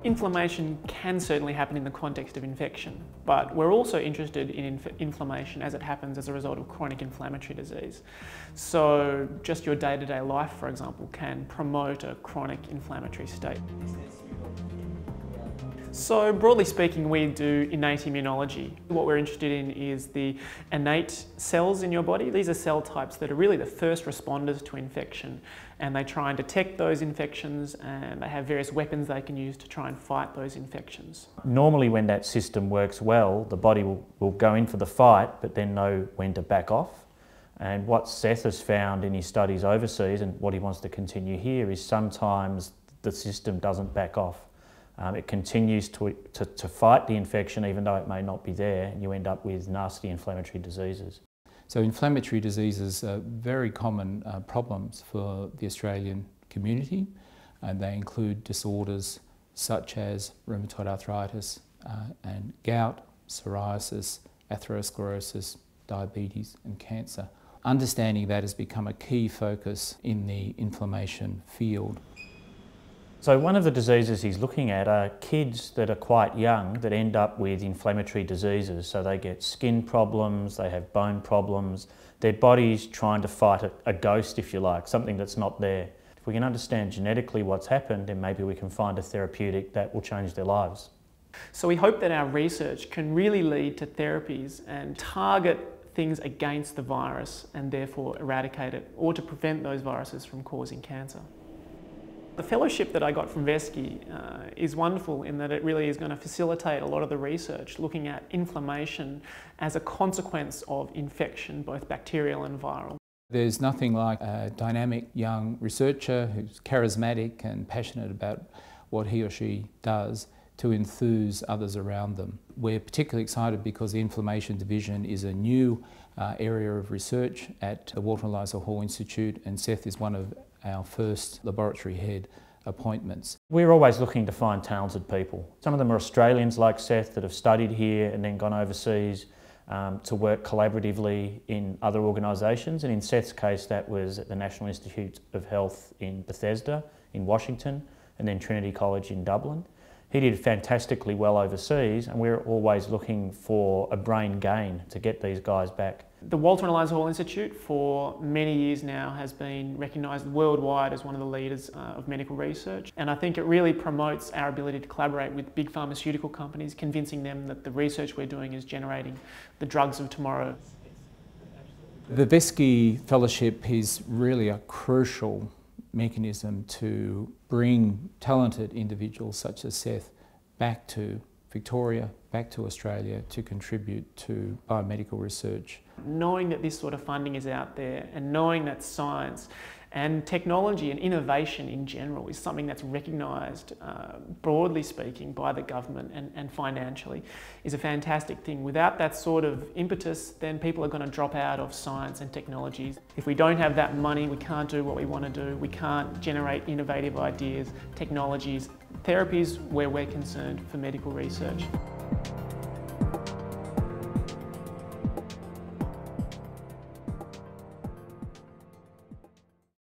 Inflammation can certainly happen in the context of infection, but we're also interested in inflammation as it happens as a result of chronic inflammatory disease. So just your day-to-day life, for example, can promote a chronic inflammatory state. So broadly speaking, we do innate immunology. What we're interested in is the innate cells in your body. These are cell types that are really the first responders to infection, and they try and detect those infections, and they have various weapons they can use to try and fight those infections. Normally when that system works well, the body will go in for the fight, but then know when to back off. And what Seth has found in his studies overseas, and what he wants to continue here, is sometimes the system doesn't back off. It continues to fight the infection even though it may not be there, and you end up with nasty inflammatory diseases. So inflammatory diseases are very common problems for the Australian community, and they include disorders such as rheumatoid arthritis and gout, psoriasis, atherosclerosis, diabetes and cancer. Understanding that has become a key focus in the inflammation field. So one of the diseases he's looking at are kids that are quite young that end up with inflammatory diseases. So they get skin problems, they have bone problems, their body's trying to fight a ghost, if you like, something that's not there. If we can understand genetically what's happened, then maybe we can find a therapeutic that will change their lives. So we hope that our research can really lead to therapies and target things against the virus and therefore eradicate it, or to prevent those viruses from causing cancer. The fellowship that I got from VESKI is wonderful in that it really is going to facilitate a lot of the research looking at inflammation as a consequence of infection, both bacterial and viral. There's nothing like a dynamic young researcher who's charismatic and passionate about what he or she does to enthuse others around them. We're particularly excited because the Inflammation Division is a new area of research at the Walter and Eliza Hall Institute, and Seth is one of our first laboratory head appointments. We're always looking to find talented people. Some of them are Australians like Seth that have studied here and then gone overseas to work collaboratively in other organisations, and in Seth's case that was at the National Institute of Health in Bethesda in Washington and then Trinity College in Dublin. He did fantastically well overseas, and we're always looking for a brain gain to get these guys back. The Walter and Eliza Hall Institute for many years now has been recognised worldwide as one of the leaders of medical research, and I think it really promotes our ability to collaborate with big pharmaceutical companies, convincing them that the research we're doing is generating the drugs of tomorrow. The VESKI Fellowship is really a crucial mechanism to bring talented individuals such as Seth back to Victoria, back to Australia to contribute to biomedical research. Knowing that this sort of funding is out there and knowing that science and technology and innovation in general is something that's recognised, broadly speaking, by the government and financially is a fantastic thing. Without that sort of impetus, then people are going to drop out of science and technologies. If we don't have that money, we can't do what we want to do. We can't generate innovative ideas, technologies, therapies where we're concerned for medical research.